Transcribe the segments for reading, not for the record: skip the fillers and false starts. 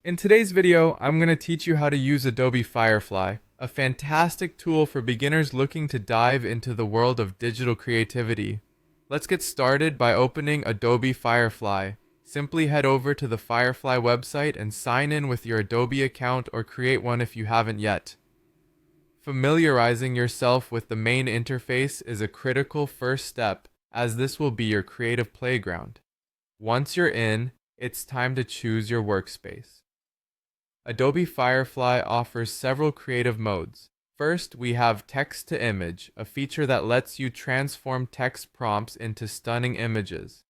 In today's video, I'm going to teach you how to use Adobe Firefly, a fantastic tool for beginners looking to dive into the world of digital creativity. Let's get started by opening Adobe Firefly. Simply head over to the Firefly website and sign in with your Adobe account or create one if you haven't yet. Familiarizing yourself with the main interface is a critical first step, as this will be your creative playground. Once you're in, it's time to choose your workspace. Adobe Firefly offers several creative modes. First, we have text to image, a feature that lets you transform text prompts into stunning images.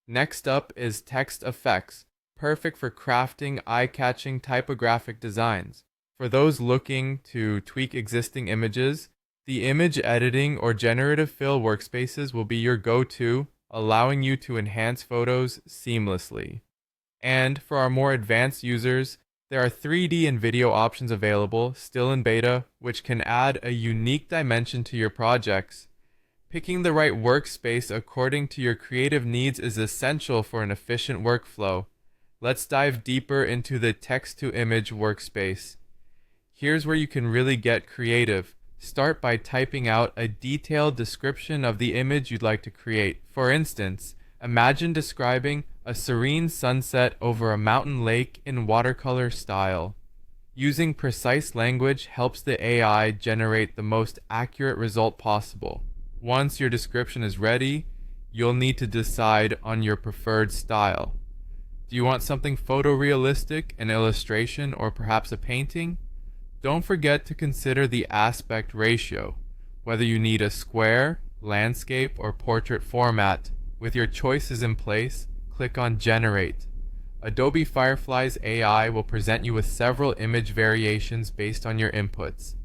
Next up is text effects, perfect for crafting eye-catching typographic designs. For those looking to tweak existing images, the image editing or generative fill workspaces will be your go-to, allowing you to enhance photos seamlessly. And for our more advanced users, there are 3D and video options available, still in beta, which can add a unique dimension to your projects. Picking the right workspace according to your creative needs is essential for an efficient workflow. Let's dive deeper into the text-to-image workspace. Here's where you can really get creative. Start by typing out a detailed description of the image you'd like to create. For instance, imagine describing a serene sunset over a mountain lake in watercolor style. Using precise language helps the AI generate the most accurate result possible. Once your description is ready, you'll need to decide on your preferred style. Do you want something photorealistic, an illustration, or perhaps a painting? Don't forget to consider the aspect ratio, whether you need a square, landscape, or portrait format. With your choices in place, click on Generate. Adobe Firefly's AI will present you with several image variations based on your inputs.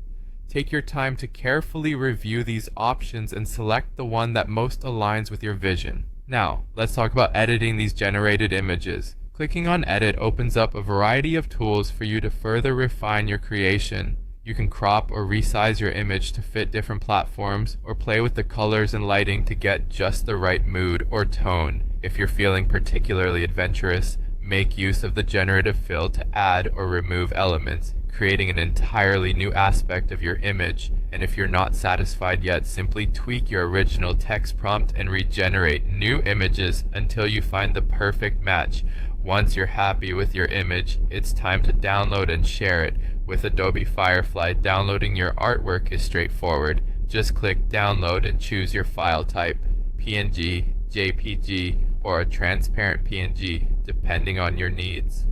Take your time to carefully review these options and select the one that most aligns with your vision. Now, let's talk about editing these generated images. Clicking on Edit opens up a variety of tools for you to further refine your creation. You can crop or resize your image to fit different platforms, or play with the colors and lighting to get just the right mood or tone. If you're feeling particularly adventurous, make use of the generative fill to add or remove elements, creating an entirely new aspect of your image. And if you're not satisfied yet, simply tweak your original text prompt and regenerate new images until you find the perfect match. Once you're happy with your image, it's time to download and share it. With Adobe Firefly, downloading your artwork is straightforward. Just click Download and choose your file type, PNG, JPG, or a transparent PNG, depending on your needs.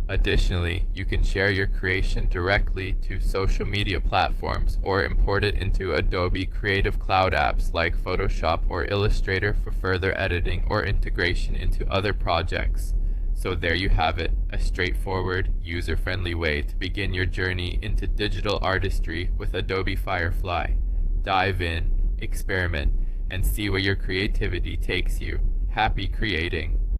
Additionally, you can share your creation directly to social media platforms or import it into Adobe Creative Cloud apps like Photoshop or Illustrator for further editing or integration into other projects. So there you have it, a straightforward, user-friendly way to begin your journey into digital artistry with Adobe Firefly. Dive in, experiment, and see where your creativity takes you. Happy creating!